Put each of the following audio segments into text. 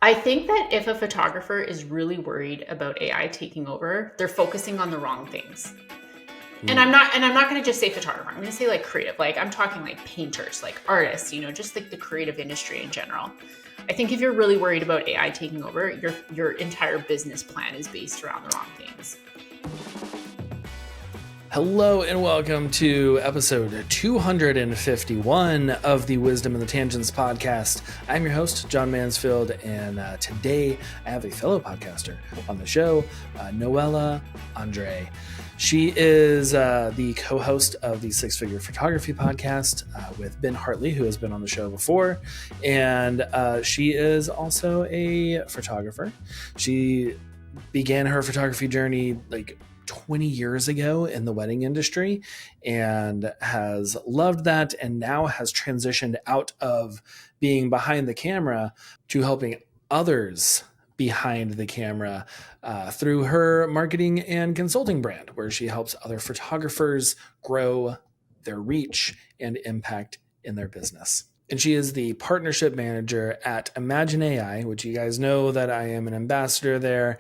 I think that if a photographer is really worried about AI taking over, they're focusing on the wrong things. And I'm not going to just say photographer. I'm going to say like creative. Like I'm talking like painters, like artists, just like the creative industry in general. I think if you're really worried about AI taking over, your entire business plan is based around the wrong things. Hello and welcome to episode 251 of the Wisdom and the Tangents podcast. I'm your host, John Mansfield, and today I have a fellow podcaster on the show, Noella Andres. She is the co-host of the Six Figure Photography podcast with Ben Hartley, who has been on the show before, and she is also a photographer. She began her photography journey like 20 years ago in the wedding industry and has loved that, and now has transitioned out of being behind the camera to helping others behind the camera through her marketing and consulting brand, where she helps other photographers grow their reach and impact in their business. And she is the partnership manager at Imagen AI, which you guys know that I am an ambassador there.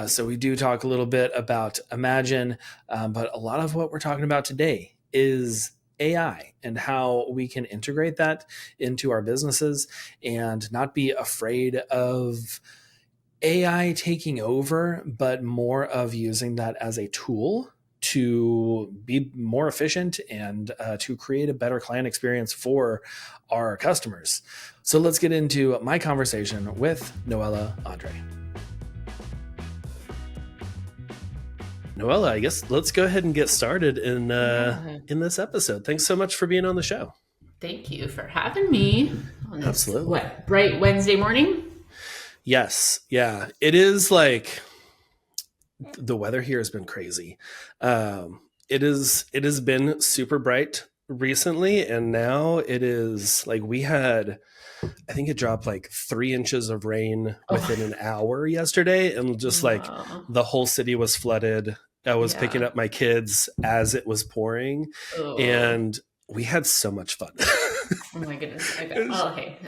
So we do talk a little bit about Imagen, but a lot of what we're talking about today is AI and how we can integrate that into our businesses and not be afraid of AI taking over, but more of using that as a tool to be more efficient and to create a better client experience for our customers. So let's get into my conversation with Noella Andres. Noella, I guess let's go ahead and get started in this episode. Thanks so much for being on the show. Thank you for having me on this, Absolutely. Bright Wednesday morning? Yes. Yeah. It is like the weather here has been crazy. It has been super bright recently, and now it is like I think it dropped like 3 inches of rain within an hour yesterday, and just like the whole city was flooded. I was picking up my kids as it was pouring, and we had so much fun. Oh my goodness. I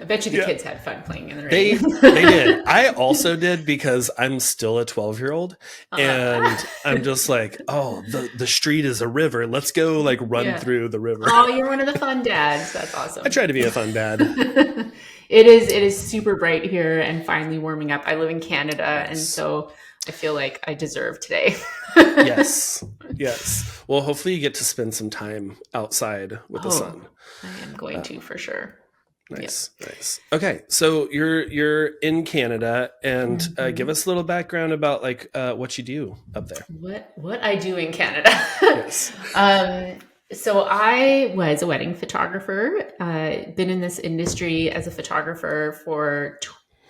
bet you the kids had fun playing in the rain. They did. I also did, because I'm still a 12-year-old and I'm just like, oh, the street is a river. Let's go like run through the river. Oh, you're one of the fun dads. That's awesome. I try to be a fun dad. It is super bright here and finally warming up. I live in Canada, and so I feel like I deserve today. Yes. Well, hopefully you get to spend some time outside with the sun. I am going to, for sure. Nice. Okay, so you're in Canada, and give us a little background about like what you do up there. What I do in Canada. Yes. So I was a wedding photographer. Been in this industry as a photographer for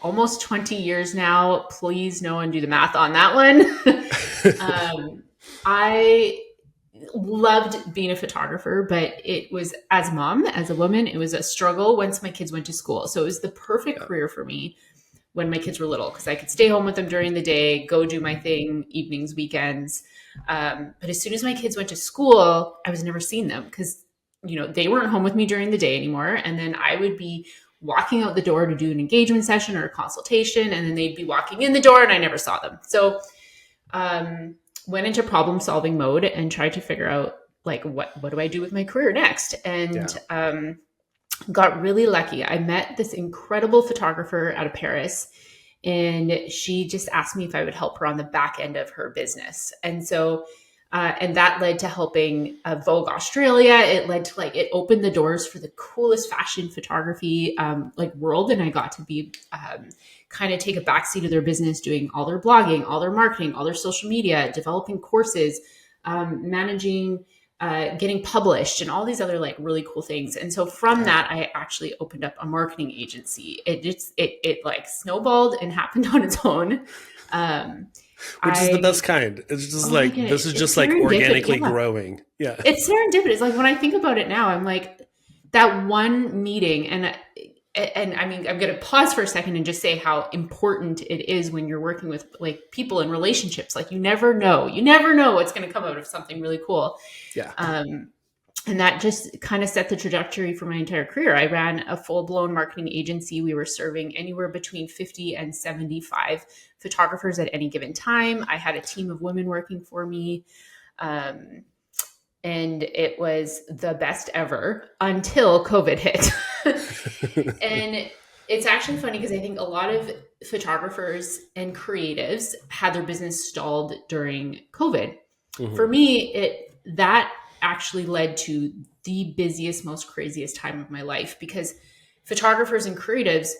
almost 20 years now. Please no one do the math on that one. I loved being a photographer, but it was, as a woman, it was a struggle once my kids went to school. So it was the perfect career for me when my kids were little, because I could stay home with them during the day, go do my thing, evenings, weekends. But as soon as my kids went to school, I was never seeing them, because, they weren't home with me during the day anymore. And then I would be walking out the door to do an engagement session or a consultation, and then they'd be walking in the door and I never saw them. So, went into problem solving mode and tried to figure out like, what do I do with my career next? And, got really lucky. I met this incredible photographer out of Paris, and she just asked me if I would help her on the back end of her business. And so, and that led to helping Vogue Australia. It led to it opened the doors for the coolest fashion photography world. And I got to be kind of take a backseat of their business, doing all their blogging, all their marketing, all their social media, developing courses, managing, getting published, and all these other really cool things. And so from that, I actually opened up a marketing agency. It snowballed and happened on its own. Which is the best kind. It's just this is just organically growing. Yeah. It's serendipitous. Like when I think about it now, I'm like, that one meeting, and I mean, I'm going to pause for a second and just say how important it is when you're working with people in relationships. Like you never know what's going to come out of something really cool. Yeah. And that just kind of set the trajectory for my entire career. I ran a full-blown marketing agency. We were serving anywhere between 50 and 75 photographers at any given time. I had a team of women working for me. Um, and it was the best ever until COVID hit. And it's actually funny because I think a lot of photographers and creatives had their business stalled during COVID. Mhm. For me, that actually led to the busiest, most craziest time of my life, because photographers and creatives,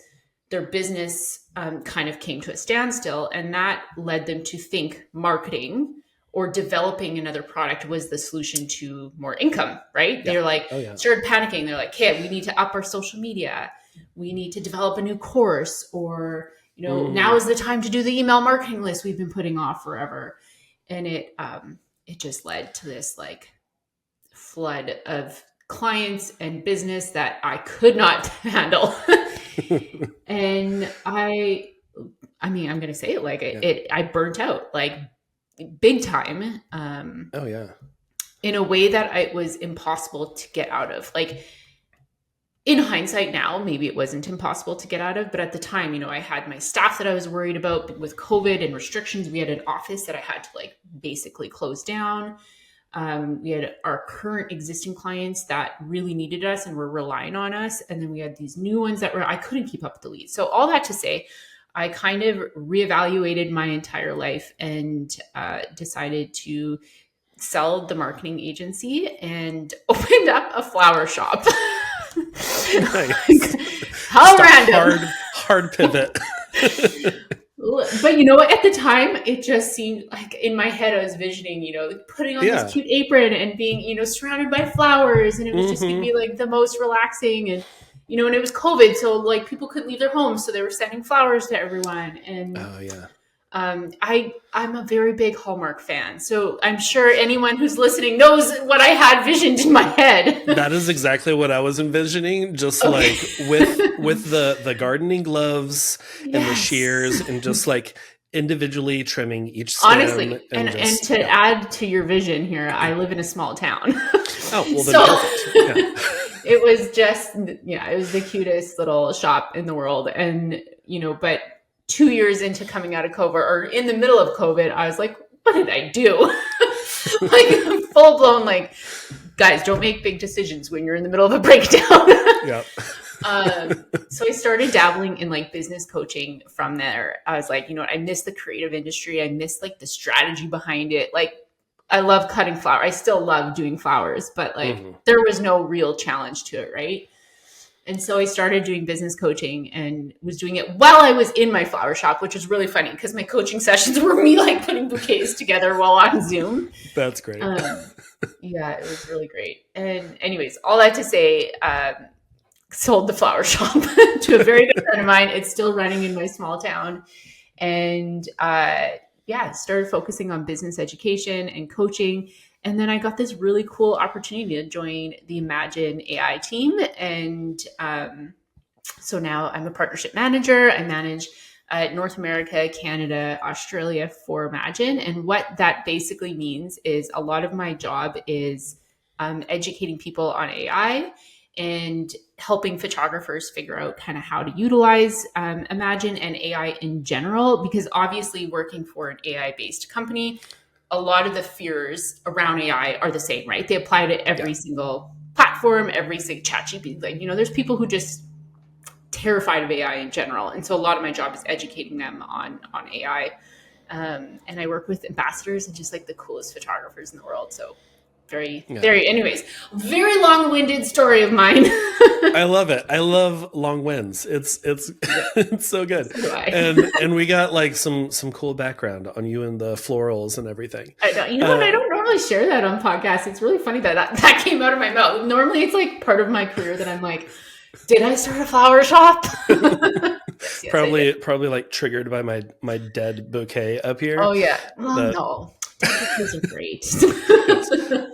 their business kind of came to a standstill, and that led them to think marketing or developing another product was the solution to more income, right? Yeah. They're like, Oh, yeah. started panicking. They're like, okay, we need to up our social media. We need to develop a new course, or, now is the time to do the email marketing list we've been putting off forever. And it just led to this like flood of clients and business that I could not handle. And I'm going to say it like I burnt out like big time. Oh yeah. In a way that it was impossible to get out of. Like, in hindsight now, maybe it wasn't impossible to get out of, but at the time, I had my staff that I was worried about with COVID and restrictions. We had an office that I had to like basically close down. We had our current existing clients that really needed us and were relying on us. And then we had these new ones that I couldn't keep up with the leads. So all that to say, I kind of reevaluated my entire life and decided to sell the marketing agency and opened up a flower shop. Nice. How random. Hard pivot. But you know what? At the time, it just seemed like in my head, I was visioning, putting on this cute apron and being, surrounded by flowers. And it was just going to be like the most relaxing. And, and it was COVID. So like people couldn't leave their homes. So they were sending flowers to everyone. And Oh yeah. I'm a very big Hallmark fan, so I'm sure anyone who's listening knows what I had visioned in my head. That is exactly what I was envisioning, just like with the gardening gloves and the shears, and just like individually trimming each stem. Honestly, and to add to your vision here, I live in a small town. Oh, well then perfect. Yeah. It was just, it was the cutest little shop in the world, and but 2 years into coming out of COVID, or in the middle of COVID, I was like, what did I do? Like full blown, like, guys, don't make big decisions when you're in the middle of a breakdown. Yep. So I started dabbling in like business coaching from there. I was like, I miss the creative industry. I miss like the strategy behind it. Like, I love cutting flowers. I still love doing flowers, but like there was no real challenge to it, right? And so I started doing business coaching and was doing it while I was in my flower shop, which was really funny because my coaching sessions were me like putting bouquets together while on Zoom. That's great. Yeah, it was really great. And anyways, all that to say, sold the flower shop to a very good friend of mine. It's still running in my small town. And started focusing on business education and coaching. And then I got this really cool opportunity to join the Imagen AI team. And so now I'm a partnership manager. I manage North America, Canada, Australia for Imagen. And what that basically means is a lot of my job is educating people on AI and helping photographers figure out kind of how to utilize Imagen and AI in general, because obviously working for an AI-based company, a lot of the fears around AI are the same, right? They apply to every single platform, every single ChatGPT. Like, there's people who just terrified of AI in general. And so a lot of my job is educating them on AI. And I work with ambassadors and just like the coolest photographers in the world. So anyways, very long-winded story of mine. I love it. I love long wins. It's it's so good. So and we got like some cool background on you and the florals and everything. I know. What? I don't normally share that on podcasts. It's really funny that came out of my mouth. Normally it's like part of my career that I'm like, did I start a flower shop? Yes, probably like triggered by my dead bouquet up here. Oh yeah. Well, no. Those are great.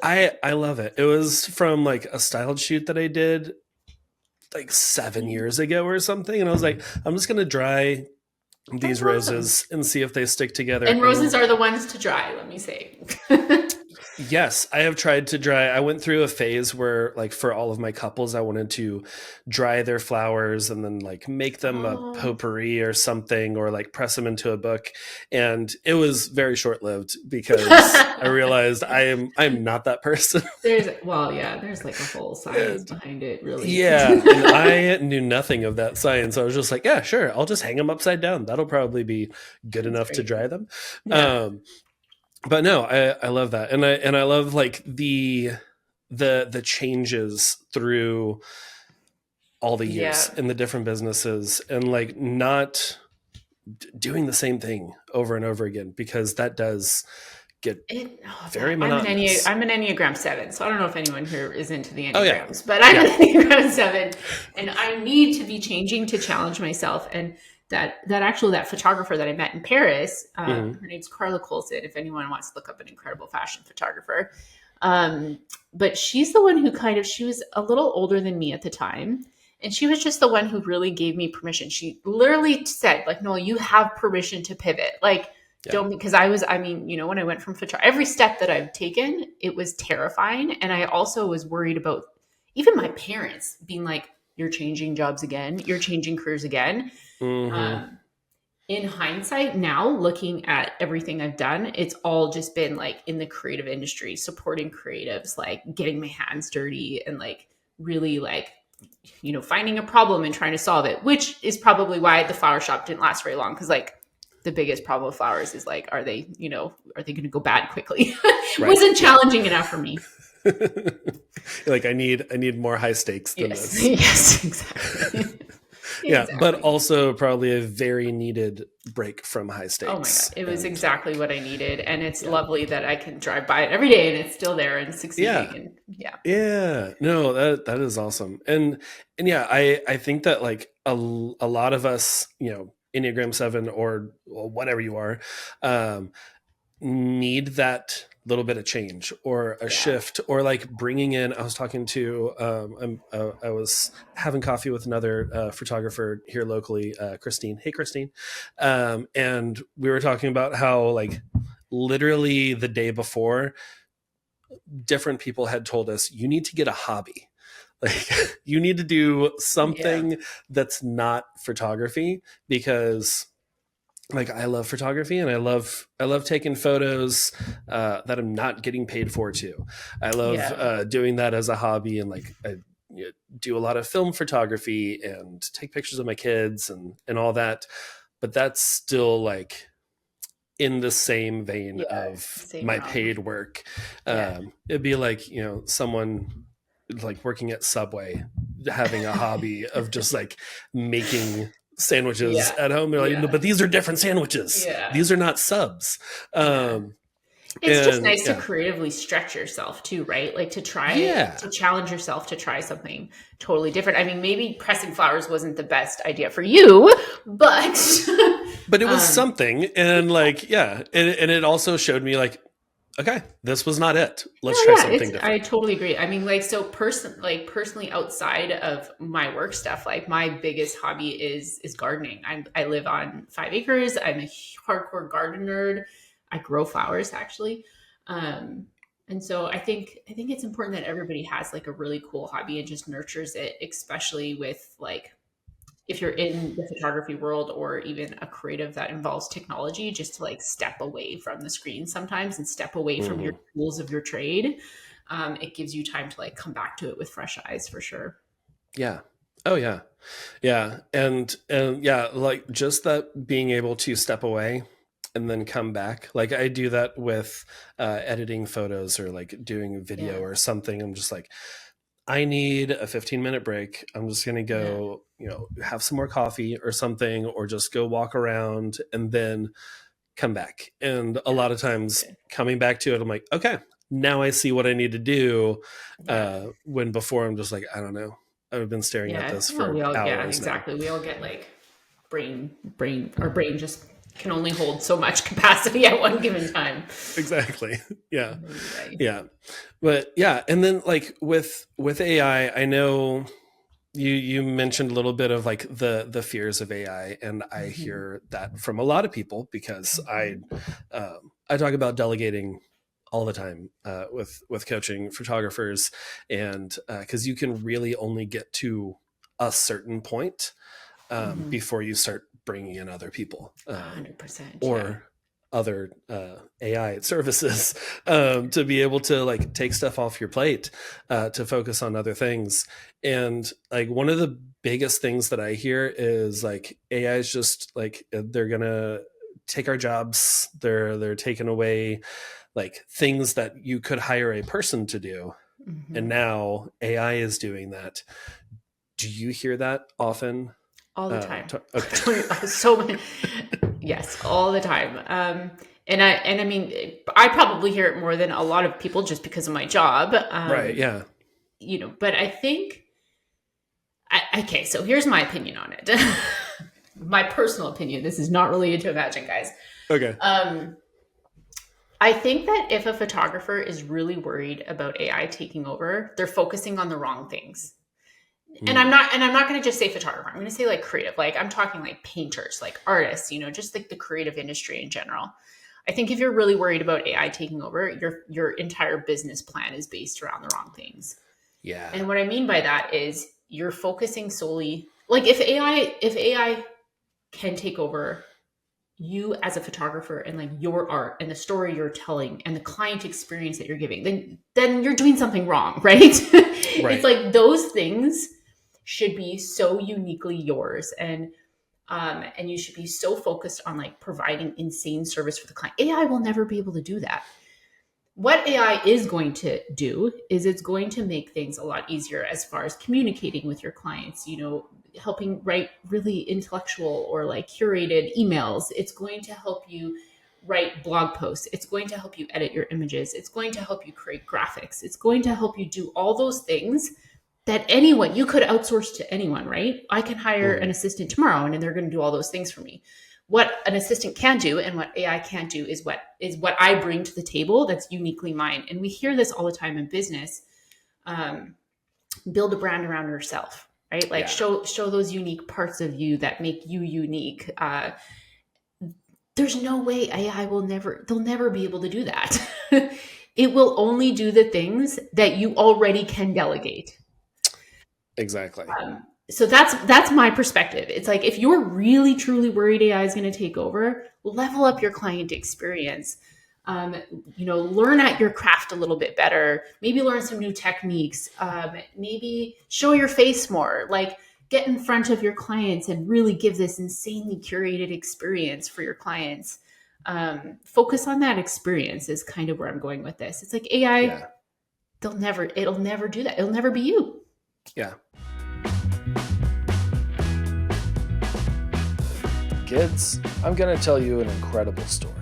I love it. It was from like a styled shoot that I did like 7 years ago or something, and I was like, I'm just gonna dry these roses and see if they stick together. And roses are the ones to dry, let me say. Yes, I have tried to dry. I went through a phase where, like, for all of my couples, I wanted to dry their flowers and then like make them a Oh, potpourri or something, or like press them into a book. And it was very short lived because I realized I'm not that person. there's like a whole science And behind it, really. yeah, and I knew nothing of that science. I was just like, yeah, sure, I'll just hang them upside down. That'll probably be good That's enough to great. dry them. Yeah. Um, but no, I love that, and I love like the changes through all the years Yeah. in the different businesses, and like not doing the same thing over and over again, because that does get very monotonous. I'm an Enneagram 7, so I don't know if anyone here is into the Oh yeah, Enneagrams, but I'm yeah. an Enneagram 7, and I need to be changing to challenge myself. And that photographer that I met in Paris, Hmm. her name's Carla Colson, if anyone wants to look up an incredible fashion photographer. Um, but she's the one who she was a little older than me at the time. And she was just the one who really gave me permission. She literally said, like, no, you have permission to pivot. Like, Yeah. don't, because I mean, when I went from photography, every step that I've taken, it was terrifying. And I also was worried about even my parents being like, you're changing jobs again, you're changing careers again. Hmm. Um, in hindsight, now looking at everything I've done, it's all just been like in the creative industry, supporting creatives, like getting my hands dirty and like really like, finding a problem and trying to solve it, which is probably why the flower shop didn't last very long. Cause like the biggest problem with flowers is like, are they going to go bad quickly? Right. Wasn't Yeah. challenging enough for me. Like I need more high stakes than Yes. this. Yes, exactly. Yeah, but Exactly. also probably a very needed break from high Oh my God. stakes. It was And exactly what I needed. And it's yeah. lovely that I can drive by it every day and it's still there and Yeah. succeeding. And yeah. Yeah. No, that is awesome. And yeah, I think that like a lot of us, Enneagram 7 or whatever you are, um need that little bit of change or a Yeah. shift, or like bringing in. I was talking to I was having coffee with another photographer here locally, Christine. Hey Christine. And we were talking about how like literally the day before, different people had told us you need to get a hobby, like you need to do Yeah. something that's not photography, because like I love photography, and I love taking photos that I'm not getting paid for too. I love Yeah. doing that as a hobby, and like I do a lot of film photography and take pictures of my kids and all that. But that's still like in the same vein Yeah. of Same my realm. paid work. Yeah. It'd be like someone like working at Subway having a hobby of just like making sandwiches Yeah. at home. They're like, no, Yeah. but these are different sandwiches. Yeah. These are not subs. Yeah. Um, It's just and nice to yeah, creatively stretch yourself too, right? Like yeah, to challenge yourself to try something totally different. I mean, maybe pressing flowers wasn't the best idea for you, but but it was um, something. And like, yeah. And it also showed me like, okay, this was not it. no, Let's try yeah, something I different. totally agree. I mean, like, so personally outside of my work stuff, like my biggest hobby is gardening. I live on 5 acres. I'm a hardcore garden nerd. I grow flowers actually. Um, and so I think it's important that everybody has like a really cool hobby and just nurtures it, especially with like if you're in the photography world or even a creative that involves technology, just to like step away from the screen sometimes and step away from your Hmm. tools of your trade. It gives you time to like come back to it with fresh eyes for sure. Yeah. Oh yeah. Yeah. And yeah, like just that being able to step away and then come back. Like I do that with editing photos or like doing video Yeah. or something. I'm just like, I need a 15-minute break. I'm just going to Yeah. go, have some more coffee or something, or just go walk around and then come back. And a Yeah. lot of times coming back to it, I'm like, okay, now I see what I need to do. Yeah. When before I'm just like, I don't know. I've been staring at Yeah. this Well, for yeah, hours now. exactly. We all get like our brain just can only hold so much capacity at one given time. Exactly. Yeah. Right. Yeah. But yeah. And then like with AI, I know you mentioned a little bit of like the fears of AI, and I Mhm. hear that from a lot of people because Mhm. I talk about delegating all the time with coaching photographers, and because you can really only get to a certain point before you start bringing in other people 100%. Yeah. or other AI services to be able to like take stuff off your plate to focus on other things. And like one of the biggest things that I hear is like AI is just like they're gonna take our jobs. They're taking away like things that you could hire a person to do, and now AI is doing that. Do you hear that often? All the time. Okay. So many. Yes, all the time. And I mean, I probably hear it more than a lot of people just because of my job. Right. Yeah. But I think, okay, so here's my opinion on it. My personal opinion. This is not related to Imagen, guys. Okay. I think that if a photographer is really worried about AI taking over, they're focusing on the wrong things. And I'm not going to just say photographer. I'm going to say like creative. Like I'm talking like painters, like artists, just like the creative industry in general. I think if you're really worried about AI taking over, your entire business plan is based around the wrong things. Yeah. And what I mean by that is you're focusing solely like if AI can take over you as a photographer and like your art and the story you're telling and the client experience that you're giving, then you're doing something wrong, right? Right. It's like those things should be so uniquely yours, and you should be so focused on like providing insane service for the client. AI will never be able to do that. What AI is going to do is it's going to make things a lot easier as far as communicating with your clients, helping write really intellectual or like curated emails. It's going to help you write blog posts. It's going to help you edit your images. It's going to help you create graphics. It's going to help you do all those things that you could outsource to anyone, right? I can hire an assistant tomorrow and they're going to do all those things for me. What an assistant can do and what AI can't do is what I bring to the table that's uniquely mine. And we hear this all the time in business. Build a brand around yourself, right? Like show those unique parts of you that make you unique. There's no way AI they'll never be able to do that. It will only do the things that you already can delegate. Exactly. So that's my perspective. It's like if you're really truly worried AI is going to take over, level up your client experience. Learn at your craft a little bit better. Maybe learn some new techniques. Maybe show your face more. Like get in front of your clients and really give this insanely curated experience for your clients. Focus on that experience is kind of where I'm going with this. It's like AI, it'll never do that. It'll never be you. Yeah. Kids, I'm going to tell you an incredible story.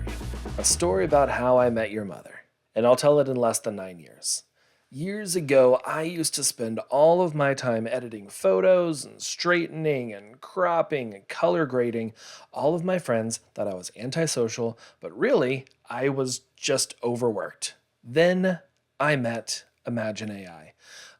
A story about how I met your mother. And I'll tell it in less than 9 years. Years ago, I used to spend all of my time editing photos and straightening and cropping and color grading. All of my friends thought I was antisocial, but really, I was just overworked. Then I met Imagen AI.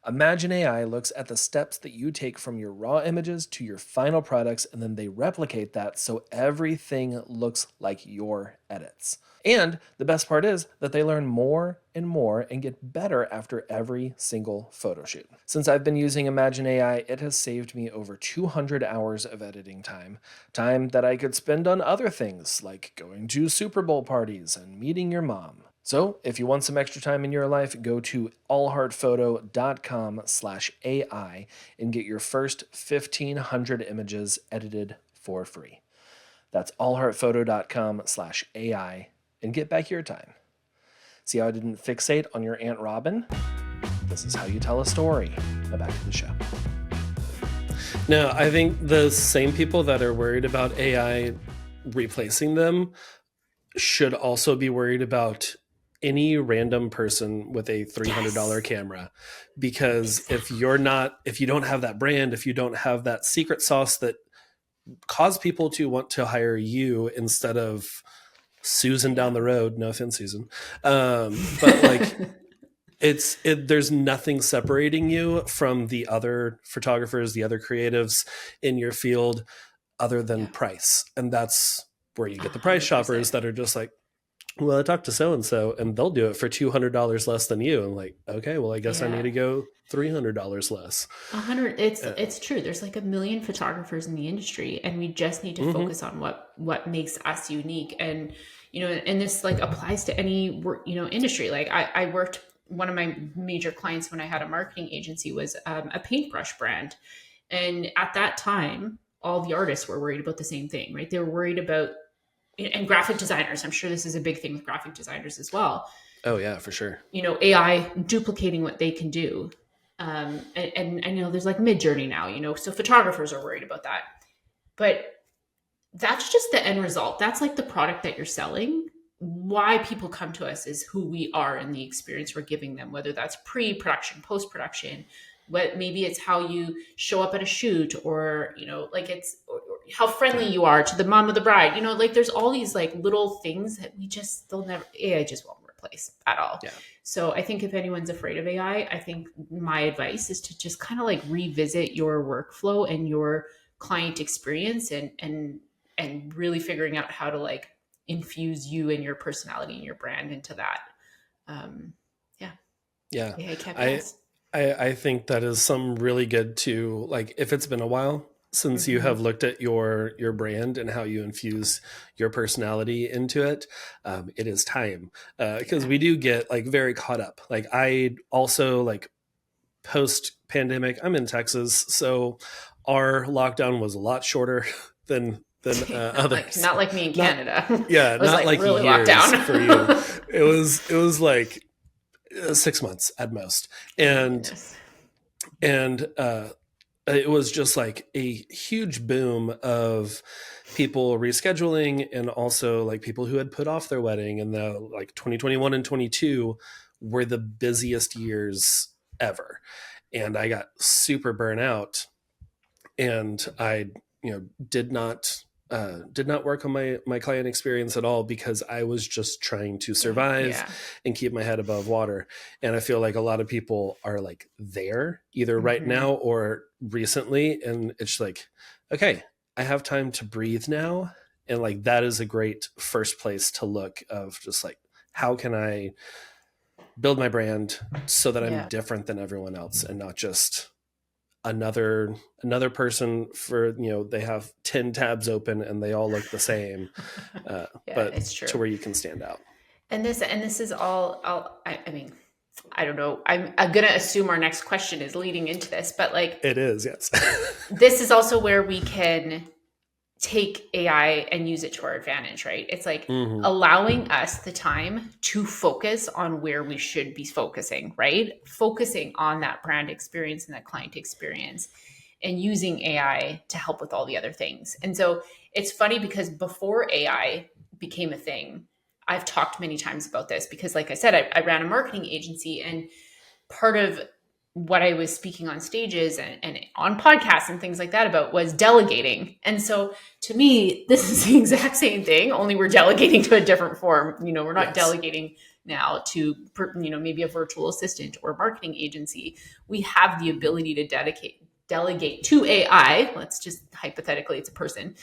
Imagen AI looks at the steps that you take from your raw images to your final products, and then they replicate that so everything looks like your edits. And the best part is that they learn more and more and get better after every single photo shoot. Since I've been using Imagen AI, it has saved me over 200 hours of editing time that I could spend on other things like going to Super Bowl parties and meeting your mom. So if you want some extra time in your life, go to allheartphoto.com/AI and get your first 1,500 images edited for free. That's allheartphoto.com/AI and get back your time. See how I didn't fixate on your Aunt Robin? This is how you tell a story. Now back to the show. No, I think the same people that are worried about AI replacing them should also be worried about any random person with a $300 camera, because if you don't have that brand, if you don't have that secret sauce that cause people to want to hire you instead of Susan down the road, no offense, Susan, but like there's nothing separating you from the other photographers, the other creatives in your field other than price. And that's where you get the price 100%. shoppers that are just like, well, I talked to so and so, and they'll do it for $200 less than you. I'm like, okay, well, I guess I need Yeah. to go $300 less. 100, it's Uh, it's true. There's like a million photographers in the industry, and we just need to mm-hmm. focus on what makes us unique. And and this like applies to any industry. Like I worked, one of my major clients when I had a marketing agency was a paintbrush brand, and at that time, all the artists were worried about the same thing, right? They were worried about, and graphic designers. I'm sure this is a big thing with graphic designers as well. Oh yeah, for sure. AI duplicating what they can do. And I know there's like Mid Journey now, so photographers are worried about that. But that's just the end result. That's like the product that you're selling. Why people come to us is who we are and the experience we're giving them, whether that's pre-production, post-production, what maybe it's how you show up at a shoot, or like it's or how friendly Yeah. you are to the mom of the bride. Like there's all these like little things that they'll never, AI just won't replace at all. Yeah. So I think if anyone's afraid of AI, I think my advice is to just kind of like revisit your workflow and your client experience, and really figuring out how to like infuse you and your personality and your brand into that. Um, yeah, Yeah. AI can't be I, us. I think that is some really good to, like, if it's been a while since you Mm-hmm. have looked at your brand and how you infuse your personality into it, it is time, because Yeah. we do get like very caught up. Like I also like post pandemic, I'm in Texas, so our lockdown was a lot shorter than not like others. not like me in Not Canada. Yeah, It was not like like really locked years down. for you. It was like 6 months at most, Oh my and goodness. and it was just like a huge boom of people rescheduling, and also like people who had put off their wedding, and the like 2021 and 22 were the busiest years ever, and I got super burnt out, and I did not work on my client experience at all, because I was just trying to Yeah. survive Yeah. and keep my head above water. And I feel like a lot of people are like there either right Mm-hmm. now or recently, and it's like, okay, I have time to breathe now. And like that is a great first place to look, of just like, how can I build my brand so that I'm Yeah. different than everyone else, and not just another person, for they have 10 tabs open and they all look the same, Yeah, but it's to true. where you can stand out. And this is all. I mean, I don't know. I'm gonna assume our next question is leading into this, but like It is, yes. this is also where we can take AI and use it to our advantage, right? It's like Hmm. allowing us the time to focus on where we should be focusing, right? Focusing on that brand experience and that client experience, and using AI to help with all the other things. And so it's funny because before AI became a thing, I've talked many times about this because, like I said, I ran a marketing agency, and part of what I was speaking on stages and on podcasts and things like that about was delegating. And so to me, this is the exact same thing, only we're delegating to a different form. We're not Yes. delegating now to, maybe a virtual assistant or marketing agency. We have the ability to delegate to AI. Let's just hypothetically, it's a person,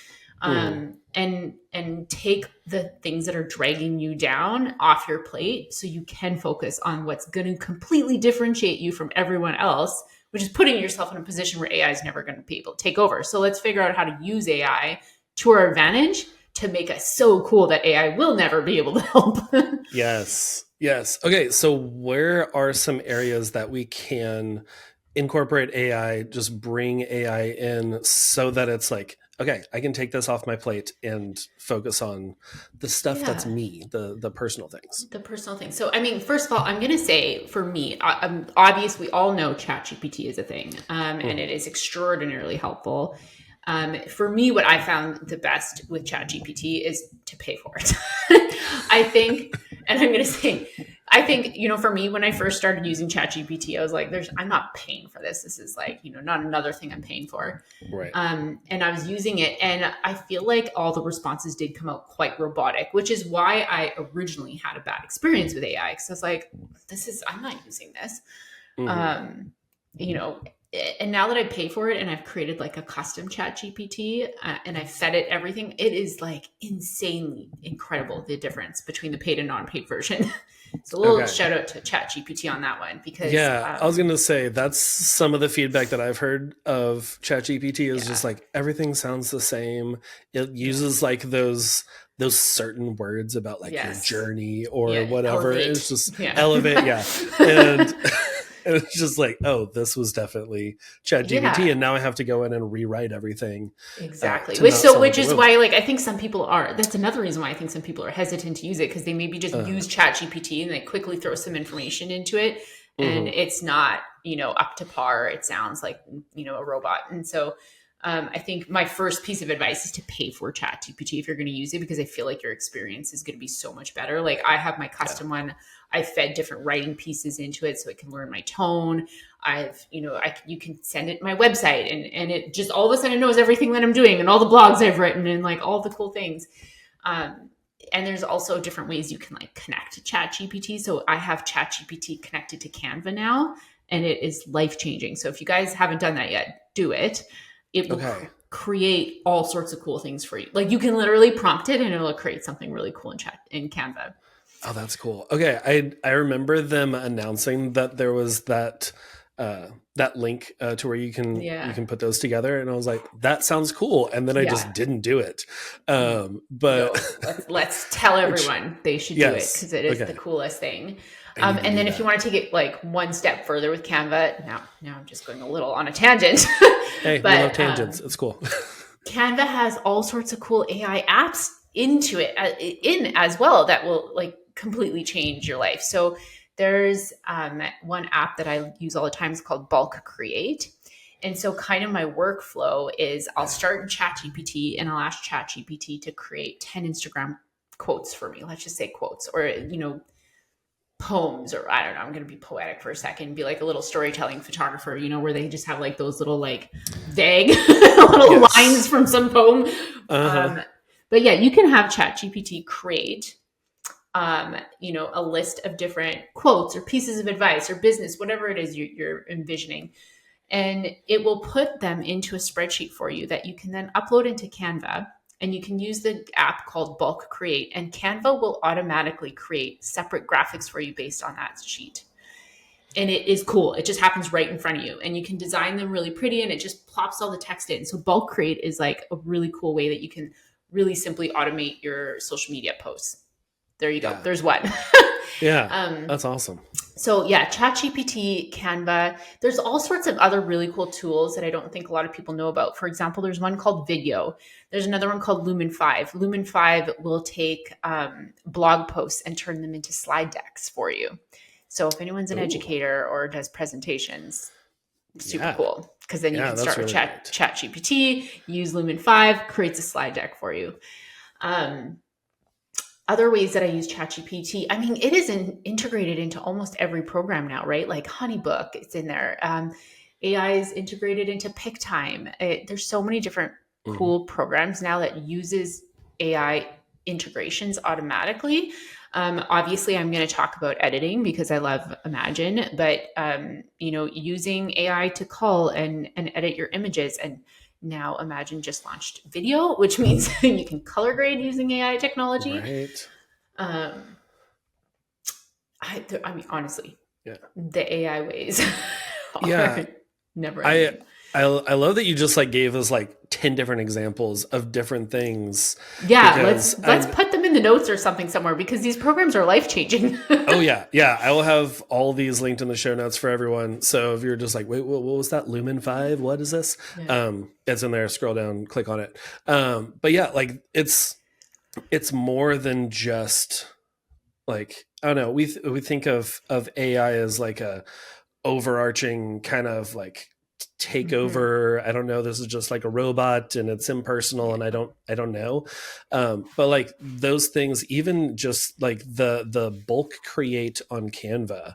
Hmm. and take the things that are dragging you down off your plate, so you can focus on what's going to completely differentiate you from everyone else, which is putting yourself in a position where AI is never going to be able to take over. So let's figure out how to use AI to our advantage to make us so cool that AI will never be able to help. Yes. Yes. Okay, so where are some areas that we can incorporate AI, just bring AI in, so that it's like, okay, I can take this off my plate and focus on the stuff that's Yeah, me, the personal things. the personal thing. So, I mean, first of all, I'm going to say for me, obvious, we all know ChatGPT is a thing, and Hmm. it is extraordinarily helpful. For me, what I found the best with ChatGPT is to pay for it. I think, and I'm going to say, I think, for me, when I first started using ChatGPT, I was like, I'm not paying for this. This is like, not another thing I'm paying for. Right. And I was using it, and I feel like all the responses did come out quite robotic, which is why I originally had a bad experience with AI. Because I was like, I'm not using this. Hmm. Um, you know, and now that I pay for it and I've created like a custom chat GPT and I fed it everything, it is like insanely incredible the difference between the paid and non-paid version. So a little shout out to chat GPT on that one, because I was going to say that's some of the feedback that I've heard of ChatGPT is just like everything sounds the same. It uses like those certain words about like your journey or whatever. Elevate. It's just elevate, and and it's just like, oh, this was definitely ChatGPT, and now I have to go in and rewrite everything. Exactly. Which is why, like, I think some people are. That's another reason why I think some people are hesitant to use it, because they maybe just use ChatGPT and they quickly throw some information into it, and it's not, up to par. It sounds like, a robot. And so I think my first piece of advice is to pay for ChatGPT if you're going to use it, because I feel like your experience is going to be so much better. Like, I have my custom one. I fed different writing pieces into it so it can learn my tone. You can send it my website and it just all of a sudden knows everything that I'm doing and all the blogs I've written and like all the cool things. And there's also different ways you can like connect to ChatGPT. So I have ChatGPT connected to Canva now, and it is life-changing. So if you guys haven't done that yet, do it. It will create all sorts of cool things for you. Like, you can literally prompt it and it'll create something really cool in Canva. Oh, that's cool. Okay. I remember them announcing that there was that link to where you can put those together. And I was like, that sounds cool. And then I just didn't do it. But let's tell everyone they should do it, because it is the coolest thing. And then if you want to take it like one step further with Canva, now I'm just going a little on a tangent. Hey, we love tangents. It's cool. Canva has all sorts of cool AI apps into it in as well that will like completely change your life. So there's one app that I use all the time. It's called Bulk Create. And so kind of my workflow is I'll start in ChatGPT and I'll ask ChatGPT to create 10 Instagram quotes for me. Let's just say quotes, or, poems, or I don't know, I'm going to be poetic for a second, be like a little storytelling photographer, where they just have like those little like vague little lines from some poem. But yeah, you can have ChatGPT create a list of different quotes or pieces of advice or business, whatever it is you're envisioning. And it will put them into a spreadsheet for you that you can then upload into Canva. And you can use the app called Bulk Create, and Canva will automatically create separate graphics for you based on that sheet. And it is cool. It just happens right in front of you, and you can design them really pretty, and it just plops all the text in. So Bulk Create is like a really cool way that you can really simply automate your social media posts. There you go. Yeah. There's one. That's awesome. So yeah, ChatGPT, Canva, there's all sorts of other really cool tools that I don't think a lot of people know about. For example, there's one called Video. There's another one called Lumen 5. Lumen 5 will take blog posts and turn them into slide decks for you. So if anyone's an educator or does presentations, super cool. Because then you can start with ChatGPT, use Lumen 5, creates a slide deck for you. Other ways that I use ChatGPT, I mean, it is integrated into almost every program now, right? Like Honeybook, it's in there. AI is integrated into PickTime. There's so many different cool programs now that uses AI integrations automatically. Obviously, I'm going to talk about editing because I love Imagen, but using AI to cull and edit your images. And now Imagen just launched video, which means you can color grade using AI technology. Right. I mean, honestly, the AI ways are never ending. I love that you just like gave us like 10 different examples of different things. Yeah, let's put them in the notes or something somewhere, because these programs are life-changing. Oh yeah. Yeah. I will have all these linked in the show notes for everyone. So if you're just like, wait, what was that? Lumen 5? What is this? Yeah. It's in there. Scroll down, click on it. But yeah, like it's more than just like, I don't know. We think of AI as like a overarching kind of like take over. I don't know. This is just like a robot and it's impersonal, and I don't know. But like those things, even just like the bulk create on Canva,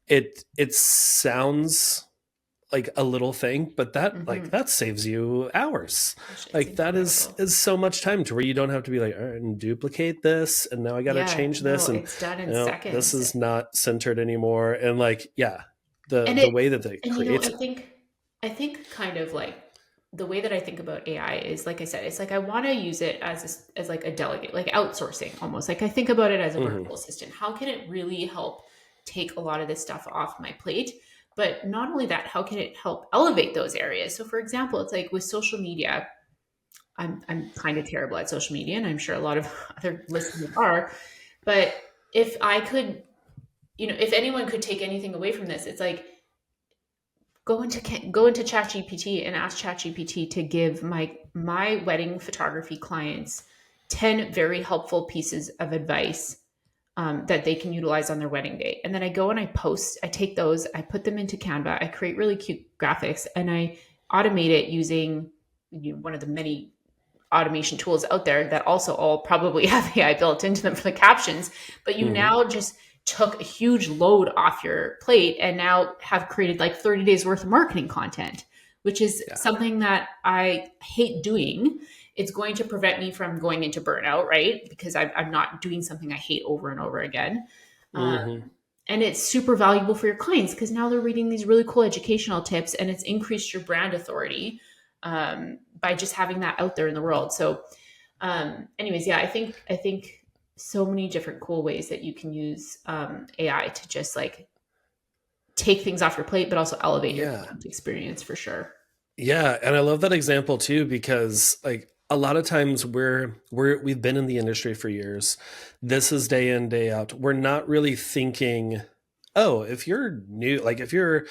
it sounds like a little thing, but that like that saves you hours. Like that is so much time to where you don't have to be like, all right, and duplicate this, and now I got to change this, and it's done in seconds. This is not centered anymore, and like the way that they create I think I think kind of like the way that I think about AI is, like I said, it's like I want to use it as like a delegate, like outsourcing almost. Like I think about it as a Hmm. virtual assistant. How can it really help take a lot of this stuff off my plate? But not only that, how can it help elevate those areas? So for example, it's like with social media, I'm kind of terrible at social media, and I'm sure a lot of other listeners are. But if I could, if anyone could take anything away from this, it's like go into ChatGPT and ask ChatGPT to give my wedding photography clients 10 very helpful pieces of advice that they can utilize on their wedding day. And then I go and I take those, I put them into Canva, I create really cute graphics, and I automate it using one of the many automation tools out there that also all probably have AI built into them for the captions. But you Hmm. now just took a huge load off your plate and now have created like 30 days worth of marketing content, which is Yeah. something that I hate doing. It's going to prevent me from going into burnout, right? Because I'm not doing something I hate over and over again. Hmm. And it's super valuable for your clients because now they're reading these really cool educational tips, and it's increased your brand authority by just having that out there in the world. So, anyways, yeah, I think so many different cool ways that you can use AI to just like take things off your plate, but also elevate your Yeah. client experience for sure. Yeah, and I love that example too because like a lot of times we've been in the industry for years. This is day in day out. We're not really thinking, oh, if you're new, like if you're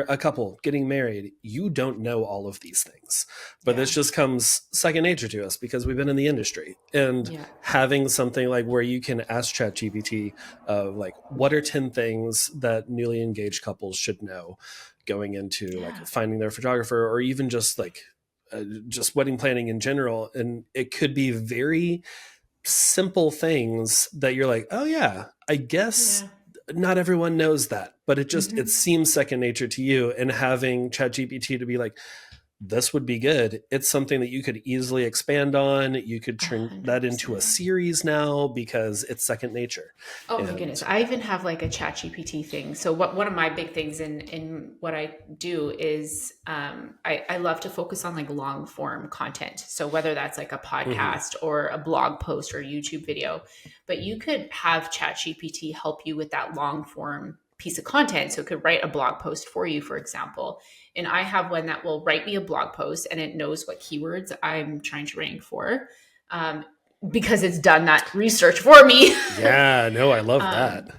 a couple getting married, you don't know all of these things. But Yeah, this just comes second nature to us because we've been in the industry. And yeah, having something like where you can ask ChatGPT of like what are 10 things that newly engaged couples should know going into like yeah, finding their photographer or even just like just wedding planning in general. And it could be very simple things that you're like, oh yeah, I guess yeah. not everyone knows that, but it Hmm. seems second nature to you. And having ChatGPT to be like, this would be good. It's something that you could easily expand on. You could turn that into a 100%. series now because it's second nature. Oh my And goodness. I even have like a chat GPT thing. So one of my big things in what I do is I love to focus on like long form content. So whether that's like a mhm, podcast or a blog post or a YouTube video, but you could have chat GPT help you with that long form piece of content. So it could write a blog post for you, for example. And I have one that will write me a blog post and it knows what keywords I'm trying to rank for. Um, because it's done that research for me. yeah, no, I love that. Um,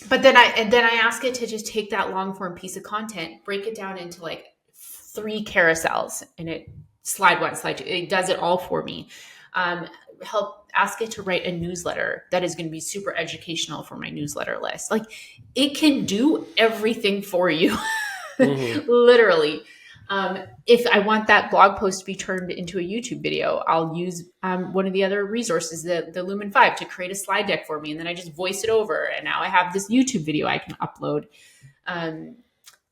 but then I ask it to just take that long form piece of content, break it down into like 3 carousels, and it slide one, slide two. It does it all for me. Um, Help ask it to write a newsletter that is going to be super educational for my newsletter list. Like it can do everything for you, Hmm. literally. If I want that blog post to be turned into a YouTube video, I'll use one of the other resources, the Lumen 5, to create a slide deck for me. And then I just voice it over. And now I have this YouTube video I can upload. Um,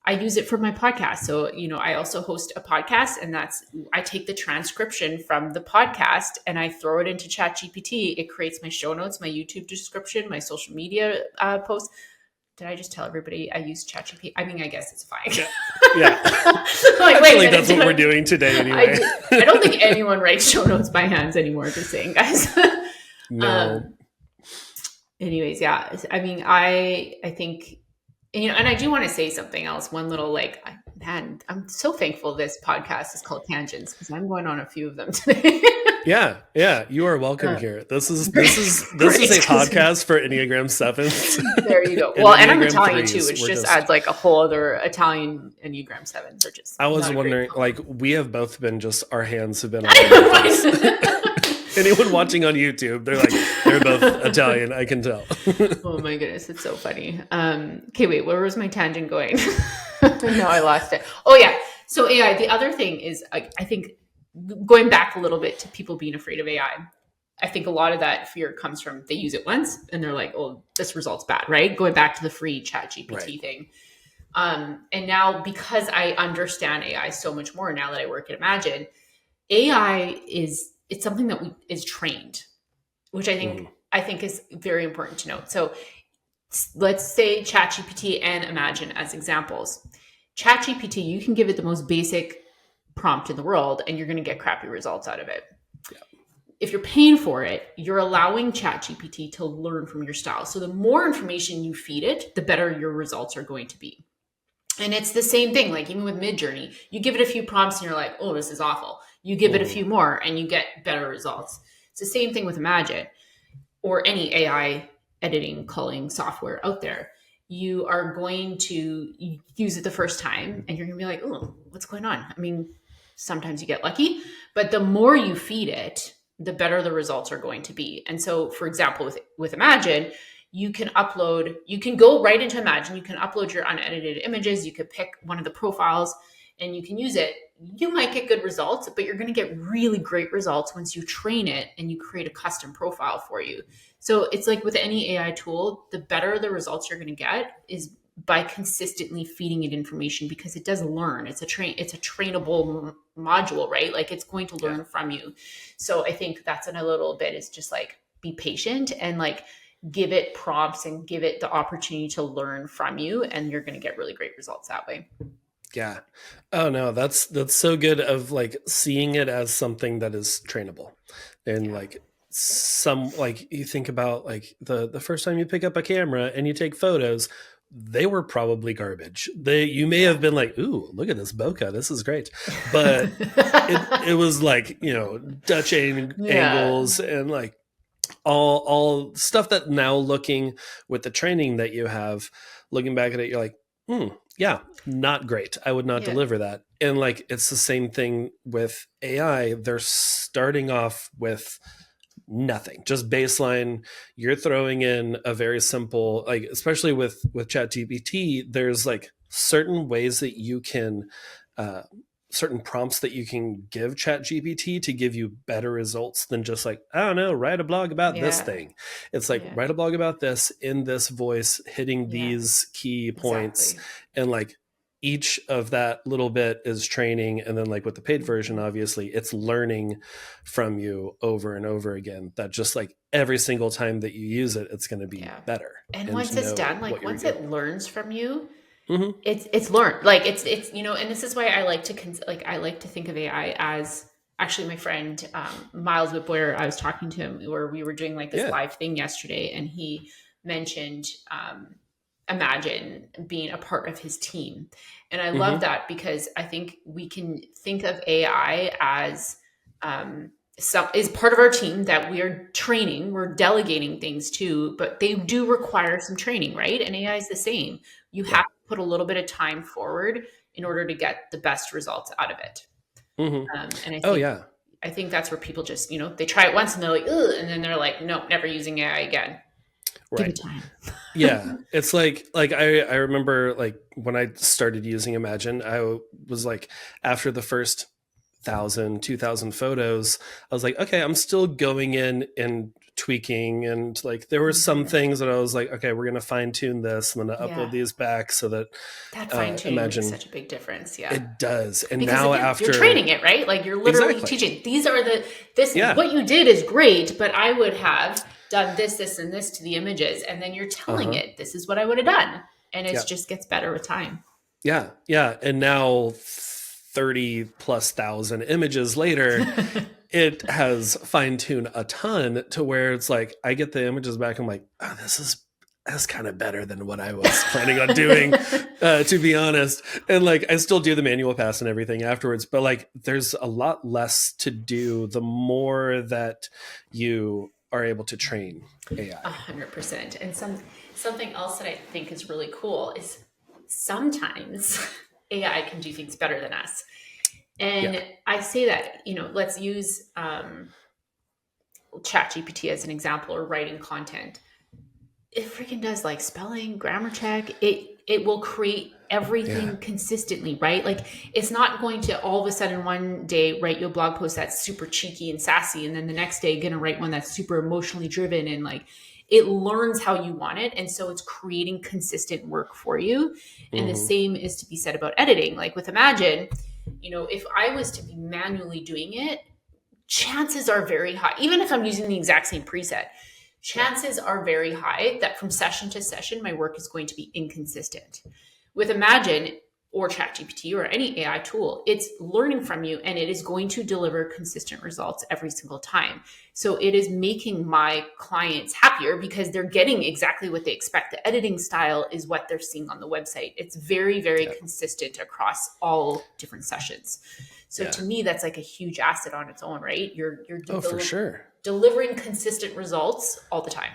I use it for my podcast. So, I also host a podcast, and I take the transcription from the podcast and I throw it into ChatGPT. It creates my show notes, my YouTube description, my social media posts. Did I just tell everybody I use ChatGPT? I mean, I guess it's fine. Yeah. Yeah. Like, I wait feel a like minute. that's what we're doing today I, anyway. I don't think anyone writes show notes by hands anymore, just saying, guys. No. um, Anyways, yeah. I mean, I think, and I do want to say something else. One little like, man, I'm so thankful this podcast is called Tangents because I'm going on a few of them today. Yeah, yeah, you are welcome uh, here. This is great, this is this is great. a podcast for Enneagram 7s There you go. and Well, and I'm Enneagram Italian too, 3s. which We're just just adds like a whole other Italian Enneagram sevens are just I was not a great wondering, combo. like, we have both been just our hands have been all over the place. Anyone watching on YouTube, they're both Italian, I can tell. Oh my goodness, it's so funny. Okay, wait, where was my tangent going? No, I lost it. Oh yeah. So AI. The other thing is, I think going back a little bit to people being afraid of AI. I think a lot of that fear comes from they use it once and they're like, "Oh, this result's bad," right? Going back to the free Chat Right. GPT thing. And now because I understand AI so much more now that I work at Imagen, AI it's something that is trained, which Hmm. I think is very important to note. So let's say ChatGPT and Imagen as examples. ChatGPT, you can give it the most basic prompt in the world and you're going to get crappy results out of it. Yeah. If you're paying for it, you're allowing ChatGPT to learn from your style. So the more information you feed it, the better your results are going to be. And it's the same thing, like even with Midjourney, you give it a few prompts and you're like, oh, this is awful. You give it a few more and you get better results. It's the same thing with Imagen or any AI editing, culling software out there. You are going to use it the first time and you're going to be like, oh, what's going on? I mean, sometimes you get lucky, but the more you feed it, the better the results are going to be. And so, for example, with Imagen, you can go right into Imagen, you can upload your unedited images, you could pick one of the profiles and you can use it. You might get good results, but you're going to get really great results once you train it and you create a custom profile for you. So it's like with any AI tool, the better the results you're going to get is by consistently feeding it information, because it does learn. It's a trainable module, right? Like it's going to learn from you. So I think that's in a little bit is just like be patient and like give it prompts and give it the opportunity to learn from you, and you're going to get really great results that way. Yeah. Oh no, that's so good of like seeing it as something that is trainable. And like some, like you think about like the first time you pick up a camera and you take photos, they were probably garbage. You may have been like, ooh, look at this bokeh, this is great. But it was like, you know, Dutch angles and like all stuff that now looking with the training that you have, looking back at it, you're like, yeah, not great. I would not deliver that. And like, it's the same thing with AI. They're starting off with nothing, just baseline. You're throwing in a very simple, like, especially with ChatGPT, there's like certain ways that you can, certain prompts that you can give ChatGPT to give you better results than just like, I don't know, write a blog about this thing. It's like, write a blog about this in this voice, hitting these key points. And like each of that little bit is training. And then like with the paid version, obviously it's learning from you over and over again, that just like every single time that you use it, it's going to be better. And once it's done, like once it learns from you, it's learned. Like it's, you know, and this is why I like to I like to think of AI as, actually my friend, Miles Whitboyer, I was talking to him where we were doing like this live thing yesterday, and he mentioned, Imagen being a part of his team. And I love that, because I think we can think of AI as, is part of our team that we are training, we're delegating things to, but they do require some training, right? And AI is the same. You have to put a little bit of time forward in order to get the best results out of it. And I think, I think that's where people just, you know, they try it once and they're like, ugh, and then they're like, nope, never using AI again. Give it time. It's like I remember like when I started using Imagen, I was like, after the first 2,000 photos, I was like, okay, I'm still going in and tweaking, and like there were some things that I was like, okay, we're gonna fine tune this, and then upload these back so that fine tuning makes such a big difference. It does. And because now again, you're training it, right? Like you're literally teaching. These are what you did is great, but I would have done this, and this to the images, and then you're telling it, this is what I would have done, and it just gets better with time. And now 30,000+ images later, it has fine-tuned a ton to where it's like I get the images back, I'm like, oh, that's kind of better than what I was planning on doing, to be honest. And like I still do the manual pass and everything afterwards, but like there's a lot less to do the more that you are able to train AI. 100%. And something else that I think is really cool is sometimes AI can do things better than us. And I say that, you know, let's use ChatGPT as an example, or writing content. It freaking does like spelling, grammar check. It will create everything consistently, right? Like it's not going to all of a sudden one day write you a blog post that's super cheeky and sassy, and then the next day going to write one that's super emotionally driven, and like it learns how you want it. And so it's creating consistent work for you. And the same is to be said about editing. Like with Imagen, you know, if I was to be manually doing it, chances are very high, even if I'm using the exact same preset, chances are very high that from session to session, my work is going to be inconsistent. With Imagen, or ChatGPT or any AI tool, it's learning from you and it is going to deliver consistent results every single time. So it is making my clients happier because they're getting exactly what they expect. The editing style is what they're seeing on the website. It's very, very consistent across all different sessions. So to me, that's like a huge asset on its own, right? You're for sure. delivering consistent results all the time.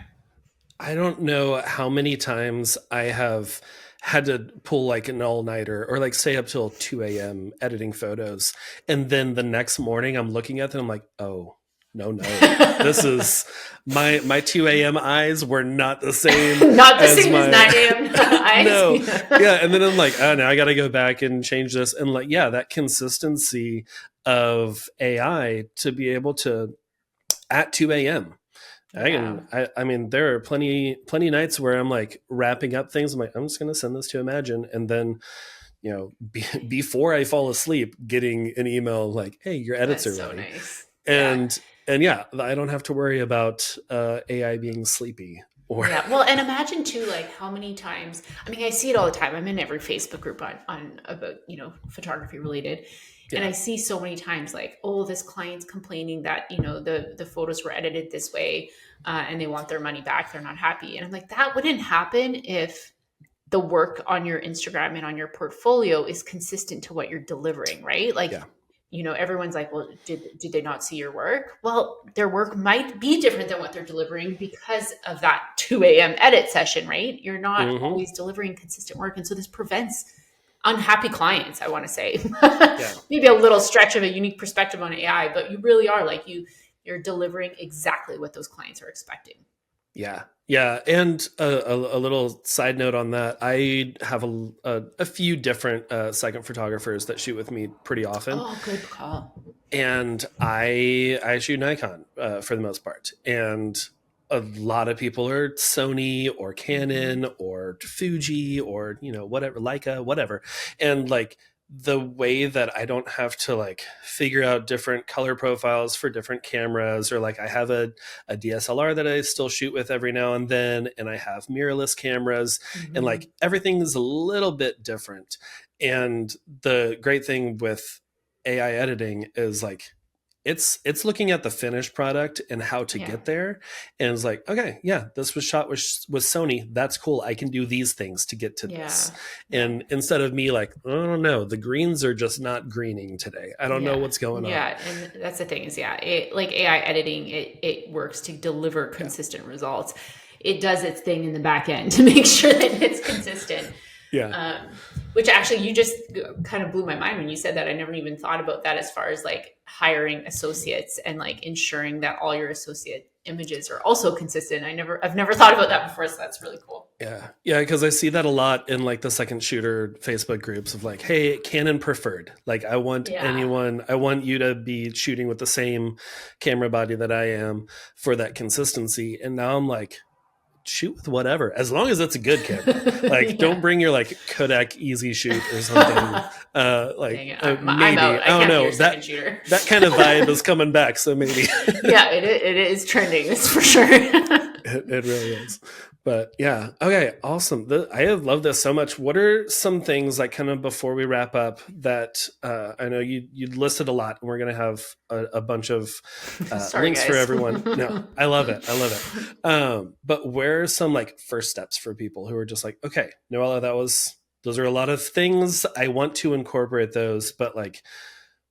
I don't know how many times I have had to pull like an all-nighter or like stay up till 2 a.m. editing photos. And then the next morning I'm looking at them, I'm like, oh, no. This is my 2 a.m. eyes were not the same. Not the same as 9 a.m. eyes. No. Yeah. And then I'm like, oh, now I got to go back and change this. And like, yeah, that consistency of AI to be able to at 2 a.m. I mean, there are plenty nights where I'm like wrapping up things. I'm like, I'm just going to send this to Imagen. And then, before I fall asleep, getting an email like, hey, your edits are ready. Nice. And yeah, I don't have to worry about AI being sleepy. Well, and imagine too, like how many times, I mean, I see it all the time. I'm in every Facebook group on about, photography related. Yeah. And I see so many times like, oh, this client's complaining that, the photos were edited this way and they want their money back. They're not happy. And I'm like, that wouldn't happen if the work on your Instagram and on your portfolio is consistent to what you're delivering, right? Like, everyone's like, well, did they not see your work? Well, their work might be different than what they're delivering because of that 2 a.m. edit session, right? You're not always delivering consistent work. And so this prevents unhappy clients, I want to say. Maybe a little stretch of a unique perspective on AI, but you really are like you're delivering exactly what those clients are expecting. Yeah. And a little side note on that, I have a few different second photographers that shoot with me pretty often. Oh, good call. And I shoot Nikon for the most part. And a lot of people are Sony or Canon or Fuji or, whatever, Leica, whatever. And like the way that I don't have to like figure out different color profiles for different cameras, or like I have a DSLR that I still shoot with every now and then, and I have mirrorless cameras, and like everything is a little bit different. And the great thing with AI editing is like it's looking at the finished product and how to get there. And it's like, okay, this was shot with Sony. That's cool. I can do these things to get to this. And instead of me like, I don't know, the greens are just not greening today. I don't know what's going on. Yeah. And that's the thing is, like AI editing, it works to deliver consistent results. It does its thing in the back end to make sure that it's consistent. Which actually you just kind of blew my mind when you said that. I never even thought about that as far as like hiring associates and like ensuring that all your associate images are also consistent. I've never thought about that before. So that's really cool. Yeah. Cause I see that a lot in like the second shooter Facebook groups of like, hey, Canon preferred. Like I want you to be shooting with the same camera body that I am for that consistency. And now I'm like, shoot with whatever, as long as it's a good camera. Like don't bring your like Kodak Easy Shoot or something. Maybe I'm out. I don't know, that kind of vibe is coming back, so maybe. It is trending, that's for sure. It really is. But yeah, okay, awesome. I have loved this so much. What are some things like kind of before we wrap up that I know you listed a lot, and we're going to have a bunch of links for everyone. No, I love it. But where are some like first steps for people who are just like, okay, Noella, those are a lot of things. I want to incorporate those, but like,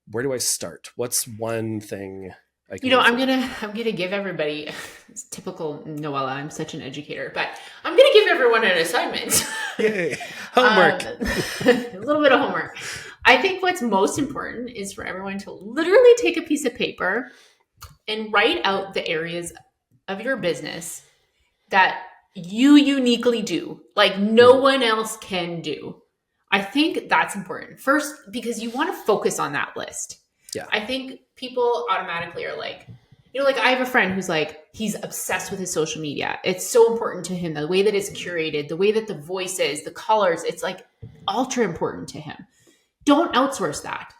where do I start? What's one thing? I'm gonna give everybody, it's typical Noella, I'm such an educator, but I'm gonna give everyone an assignment. Yay. Homework. A little bit of homework. I think what's most important is for everyone to literally take a piece of paper and write out the areas of your business that you uniquely do, like no one else can do. I think that's important. First, because you want to focus on that list. Yeah. I think people automatically are like, like I have a friend who's like, he's obsessed with his social media. It's so important to him, the way that it's curated, the way that the voice is, the colors, it's like ultra important to him. Don't outsource that.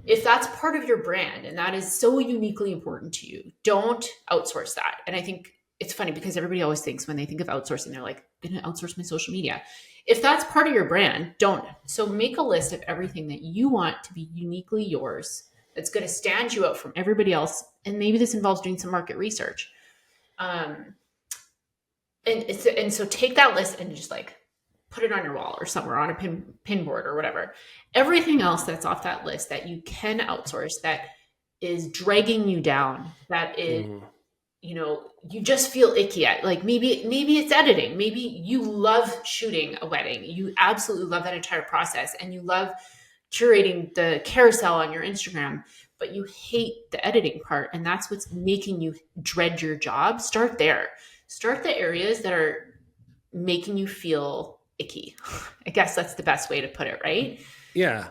If that's part of your brand and that is so uniquely important to you, don't outsource that. And I think it's funny because everybody always thinks when they think of outsourcing, they're like, I'm going to outsource my social media. If that's part of your brand, don't. So make a list of everything that you want to be uniquely yours, that's going to stand you out from everybody else. And maybe this involves doing some market research. And so take that list and just like put it on your wall or somewhere on a pin board or whatever. Everything else that's off that list that you can outsource, that is dragging you down, that is, you know, you just feel icky at, like maybe it's editing. Maybe you love shooting a wedding. You absolutely love that entire process and you love curating the carousel on your Instagram, but you hate the editing part. And that's what's making you dread your job. Start there. Start the areas that are making you feel icky. I guess that's the best way to put it, right? Yeah.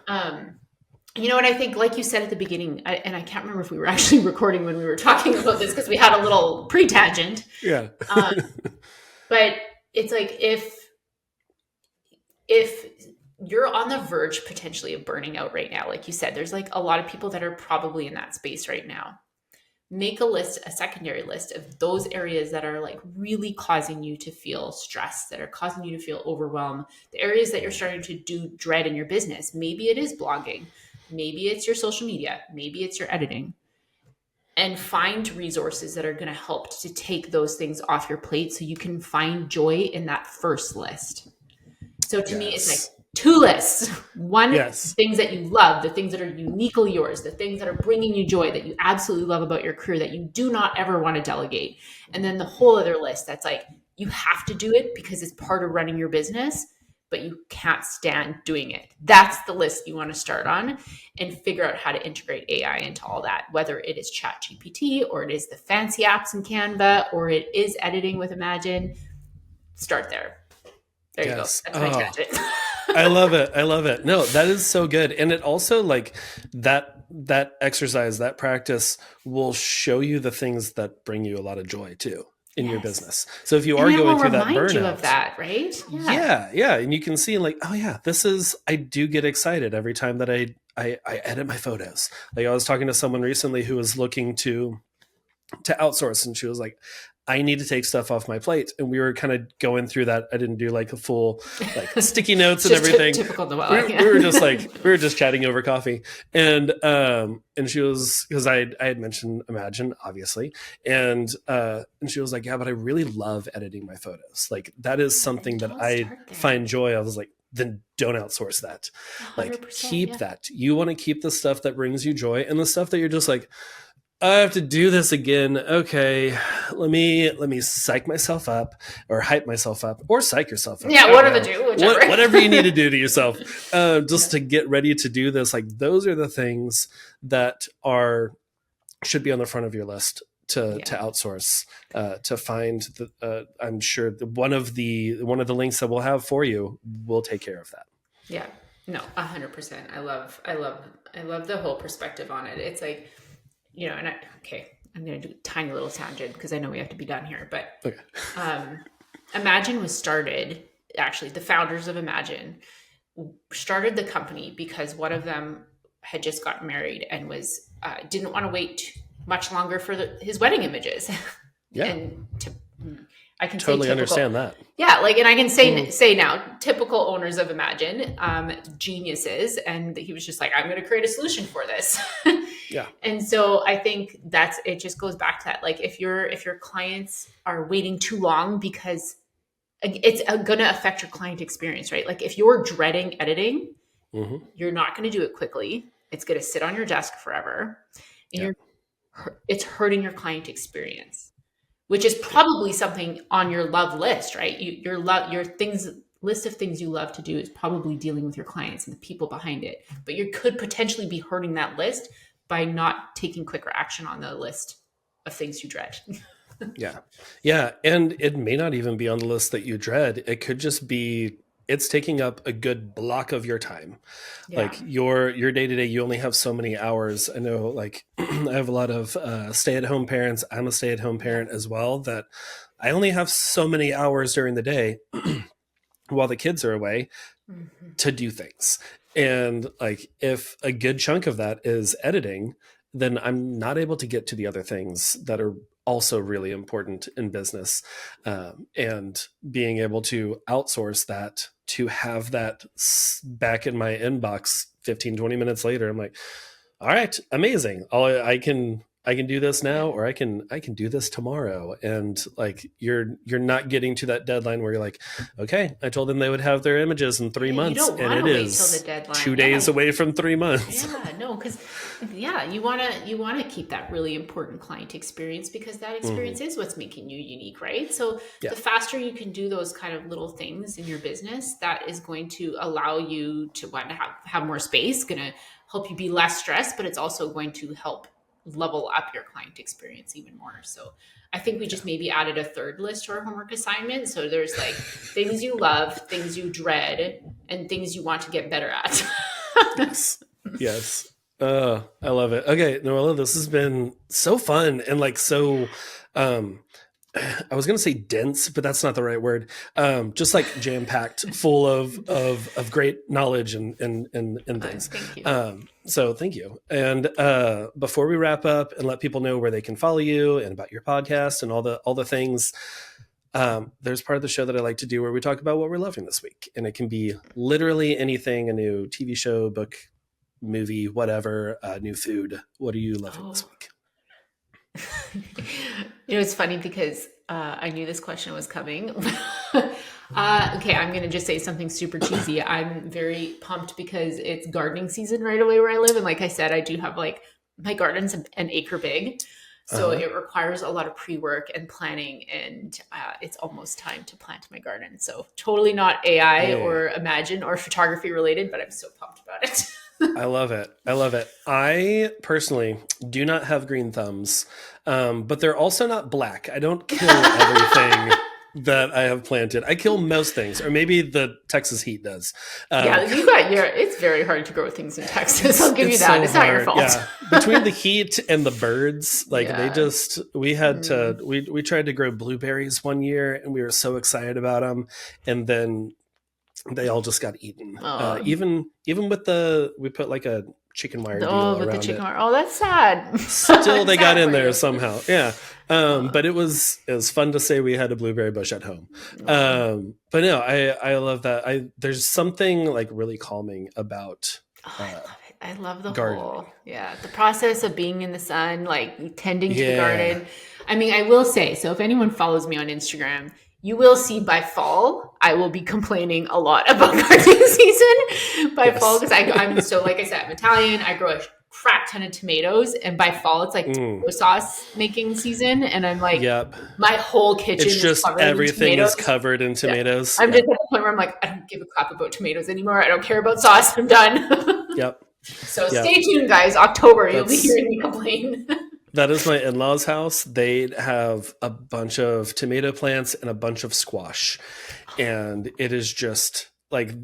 You know what I think, like you said at the beginning, and I can't remember if we were actually recording when we were talking about this because we had a little pre-tangent. Yeah. But it's like if you're on the verge potentially of burning out right now, like you said, there's like a lot of people that are probably in that space right now. Make a list, a secondary list of those areas that are like really causing you to feel stressed, that are causing you to feel overwhelmed, the areas that you're starting to do dread in your business. Maybe it is blogging. Maybe it's your social media. Maybe it's your editing. And find resources that are going to help to take those things off your plate so you can find joy in that first list. So to me, it's like 2 lists. One, things that you love, the things that are uniquely yours, the things that are bringing you joy, that you absolutely love about your career, that you do not ever want to delegate. And then the whole other list that's like, you have to do it because it's part of running your business, but you can't stand doing it. That's the list you want to start on and figure out how to integrate AI into all that, whether it is ChatGPT or it is the fancy apps in Canva or it is editing with Imagen. Start there. There you go. That's my tangent. I love it. I love it. No, that is so good. And it also like that exercise, that practice will show you the things that bring you a lot of joy too in your business. So if you are going through that burnout, you of that, right? Yeah. And you can see like, oh yeah, I do get excited every time that I edit my photos. Like I was talking to someone recently who was looking to outsource and she was like, I need to take stuff off my plate. And we were kind of going through that. I didn't do like a full like sticky notes and everything. Typical Noella. We were just chatting over coffee. And she was, because I had mentioned Imagen, obviously. And she was like, yeah, but I really love editing my photos. Like that is something that I find joy. I was like, then don't outsource that. Like keep that. You want to keep the stuff that brings you joy and the stuff that you're just like, I have to do this again. Okay, let me psych myself up or hype myself up or psych yourself up. Yeah, whatever the do, whichever. Whatever you need to do to yourself, just to get ready to do this. Like those are the things that should be on the front of your list to outsource. To find I'm sure one of the links that we'll have for you will take care of that. Yeah, no, 100%. I love the whole perspective on it. It's like, you know, and I'm going to do a tiny little tangent because I know we have to be done here, but Imagen was started, actually the founders of Imagen started the company because one of them had just gotten married and was, didn't want to wait much longer for his wedding images. Yeah. And I can totally understand that. Yeah. Like, and I can say now, typical owners of Imagen, geniuses. And he was just like, I'm going to create a solution for this. Yeah. And so I think it just goes back to that. Like if your clients are waiting too long because it's going to affect your client experience, right? Like if you're dreading editing, you're not going to do it quickly. It's going to sit on your desk forever. And it's hurting your client experience, which is probably something on your love list, right? Your list of things you love to do is probably dealing with your clients and the people behind it. But you could potentially be hurting that list by not taking quicker action on the list of things you dread. Yeah. And it may not even be on the list that you dread. It could just be, it's taking up a good block of your time. Yeah. Like your day-to-day, you only have so many hours. I know like I have a lot of stay-at-home parents. I'm a stay-at-home parent as well, that I only have so many hours during the day while the kids are away to do things. And like, if a good chunk of that is editing, then I'm not able to get to the other things that are also really important in business. And being able to outsource that, to have that back in my inbox 15, 20 minutes later, I'm like, all right, amazing. I can do this now, or I can do this tomorrow. And like, you're not getting to that deadline where you're like, okay, I told them they would have their images in 3 You months, don't and want it to wait till the is deadline. 2 days away from 3 months. Yeah, no, because you want to keep that really important client experience, because that experience is what's making you unique, right? So the faster you can do those kind of little things in your business, that is going to allow you to want to have more space, going to help you be less stressed, but it's also going to help level up your client experience even more. So I think we just maybe added a third list to our homework assignment. So there's like things you love, things you dread, and things you want to get better at. Yes. I love it. Okay, Noella, this has been so fun and like so I was gonna say dense, but that's not the right word. Just like jam packed, full of great knowledge and things. Thank you. So thank you. And before we wrap up and let people know where they can follow you and about your podcast and all the things, there's part of the show that I like to do where we talk about what we're loving this week, and it can be literally anything: a new TV show, book, movie, whatever, new food. What are you loving this week? It's funny because I knew this question was coming. Okay, I'm going to just say something super cheesy. I'm very pumped because it's gardening season right away where I live. And like I said, I do have like, my garden's an acre big. So it requires a lot of pre-work and planning, and it's almost time to plant my garden. So totally not AI or Imagen or photography related, but I'm so pumped about it. I love it. I love it. I personally do not have green thumbs, but they're also not black. I don't kill everything that I have planted. I kill most things, or maybe the Texas heat does. It's very hard to grow things in Texas. I'll give you that. So it's not your fault. Yeah. Between the heat and the birds, like we had to, we tried to grow blueberries one year and we were so excited about them. And then they all just got eaten. Even with we put like a chicken wire deal around the chicken wire. Oh, that's sad. Still, they got in there somehow. Yeah. But it was fun to say we had a blueberry bush at home. But no, I love that. There's something like really calming about. I love it. I love the gardening. the process of being in the sun, like tending to the garden. I mean, I will say, so if anyone follows me on Instagram, you will see by fall, I will be complaining a lot about gardening season by fall, because I'm so, like I said, I'm Italian. I grow a crap ton of tomatoes, and by fall it's like tomato sauce making season, and I'm like, my whole kitchen it's just is covered everything in is covered in tomatoes. I'm just at the point where I'm like, I don't give a crap about tomatoes anymore. I don't care about sauce. I'm done. So stay tuned, guys. October, you'll be hearing me complain. That is my in-laws' house. They have a bunch of tomato plants and a bunch of squash. And it is just like,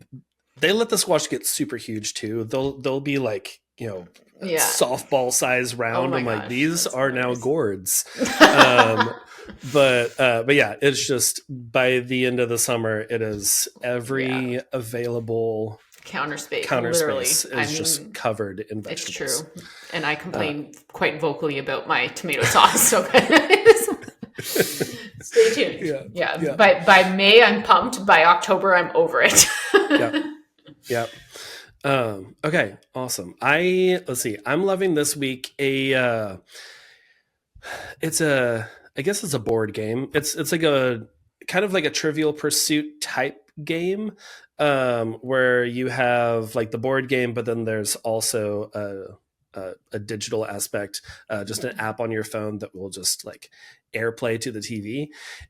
they let the squash get super huge too. They'll be like, softball size round. I'm like, these are now gourds. But yeah, it's just by the end of the summer, it is every available counter space is just covered in vegetables. It's true. And I complain quite vocally about my tomato sauce. So stay tuned. Yeah. By May, I'm pumped. By October, I'm over it. Yeah. Okay. Awesome. Let's see. I'm loving this week I guess it's a board game. It's like a kind of like a Trivial Pursuit type game, where you have like the board game, but then there's also a digital aspect, just an app on your phone that will just like AirPlay to the TV.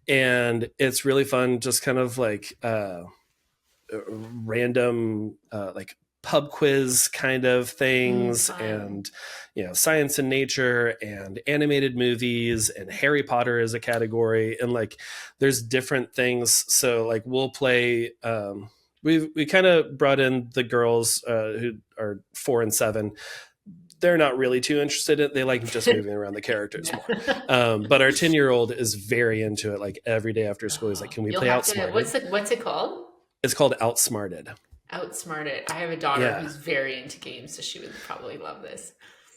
And it's really fun, just kind of like random like pub quiz kind of things, and science and nature and animated movies, and Harry Potter is a category, and like there's different things. So like we'll play, we kind of brought in the girls who are 4 and 7. They're not really too interested in it. They like just moving around the characters more. But our 10-year-old is very into it. Like every day after school, he's like, can we play Outsmarted? What's it called? It's called Outsmarted. Outsmarted. I have a daughter who's very into games, so she would probably love this.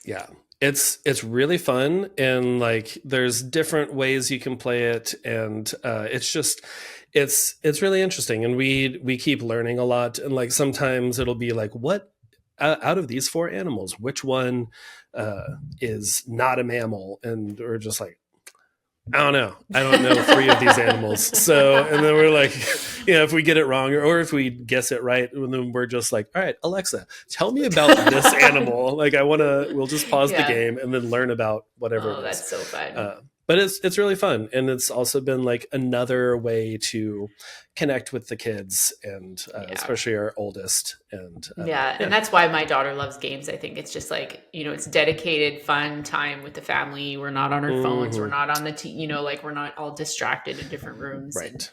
Yeah. It's really fun, and like there's different ways you can play it, and it's really interesting, and we keep learning a lot, and like sometimes it'll be like, what out of these four animals, which one is not a mammal, and we're just like, I don't know three of these animals. So, and then we're like, if we get it wrong, or if we guess it right, and then we're just like, all right, Alexa, tell me about this animal. Like we'll just pause the game and then learn about whatever it is. That's so fun. But it's really fun. And it's also been like another way to connect with the kids, and especially our oldest. And and that's why my daughter loves games. I think it's just like, it's dedicated, fun time with the family. We're not on our phones. We're not on the, like we're not all distracted in different rooms. Right.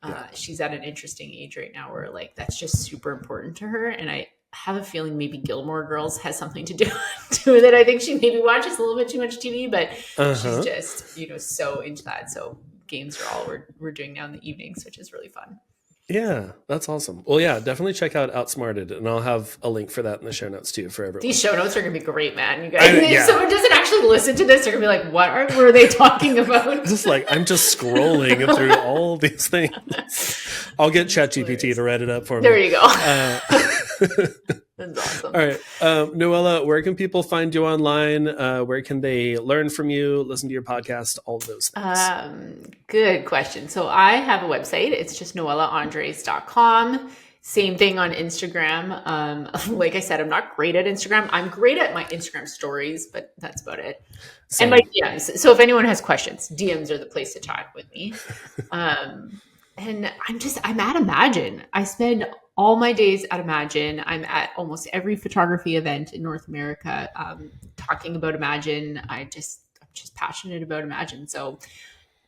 And, she's at an interesting age right now where like, that's just super important to her. And I have a feeling maybe Gilmore Girls has something to do with it. I think she maybe watches a little bit too much TV, but she's just, so into that. So games are all we're doing now in the evenings, which is really fun. Yeah, that's awesome. Well, yeah, definitely check out Outsmarted, and I'll have a link for that in the show notes too for everyone. These show notes are going to be great, man. You guys, if someone doesn't actually listen to this, they're going to be like, what were they talking about? Just like, I'm just scrolling through all these things. I'll get ChatGPT to write it up for me. There you go. That's awesome. All right. Noella, where can people find you online? Where can they learn from you, listen to your podcast, all of those things? Good question. So I have a website. It's just noellaandres.com. Same thing on Instagram. Like I said, I'm not great at Instagram. I'm great at my Instagram stories, but that's about it. Same. And my DMs. So if anyone has questions, DMs are the place to talk with me. And I'm at Imagen. I spend all my days at Imagen. I'm at almost every photography event in North America, talking about Imagen. I'm just passionate about Imagen. So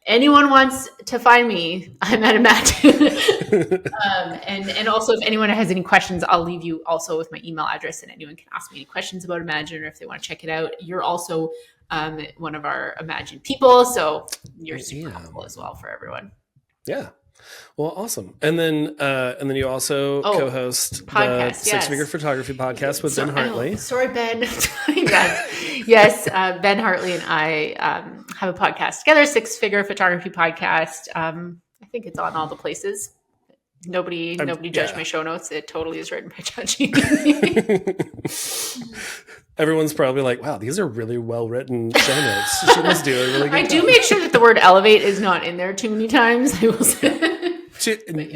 anyone wants to find me, I'm at Imagen. And also if anyone has any questions, I'll leave you also with my email address, and anyone can ask me any questions about Imagen, or if they want to check it out. You're also one of our Imagen people, so you're super helpful as well for everyone. Yeah. Well, awesome. And then you also co-host the Six Figure Photography podcast with Ben Hartley. Sorry, Ben. Yes, Ben Hartley and I have a podcast together, Six Figure Photography Podcast. I think it's on all the places. Nobody judged my show notes. It totally is written by ChatGPT. Everyone's probably like, wow, these are really well-written show notes. She must do a really good I job. do make sure that the word elevate is not in there too many times. I will say.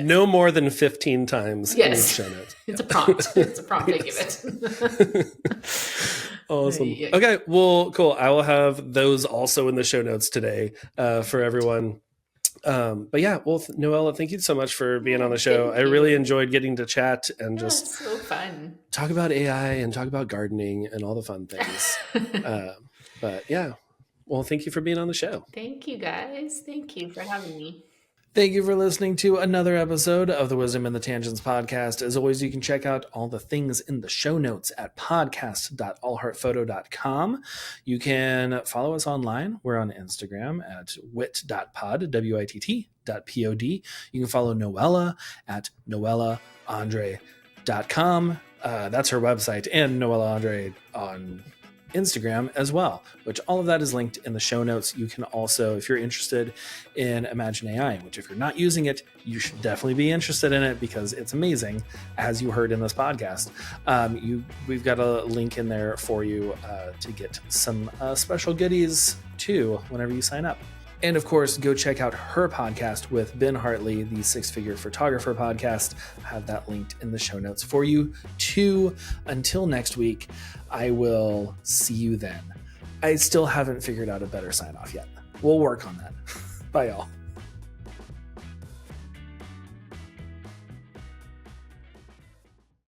No more than 15 times in each show note. It's a prompt. It's a prompt I give it. Awesome. Okay, well, cool. I will have those also in the show notes today for everyone. But yeah, well, Noella, thank you so much for being on the show. I really enjoyed getting to chat and just so fun. Talk about AI and talk about gardening and all the fun things. But yeah, well, thank you for being on the show. Thank you, guys. Thank you for having me. Thank you for listening to another episode of the Wisdom and the Tangents podcast. As always, you can check out all the things in the show notes at podcast.allheartphoto.com. You can follow us online. We're on Instagram at wit.pod, WITT.pod. You can follow Noella at noellaandre.com. That's her website, and Noella Andre on Instagram as well, which all of that is linked in the show notes. You can also, if you're interested in Imagen AI, which if you're not using it, you should definitely be interested in it because it's amazing, as you heard in this podcast. We've got a link in there for you to get some special goodies too whenever you sign up. And of course, go check out her podcast with Ben Hartley, the Six Figure Photographer podcast. I have that linked in the show notes for you too. Until next week, I will see you then. I still haven't figured out a better sign off yet. We'll work on that. Bye, y'all.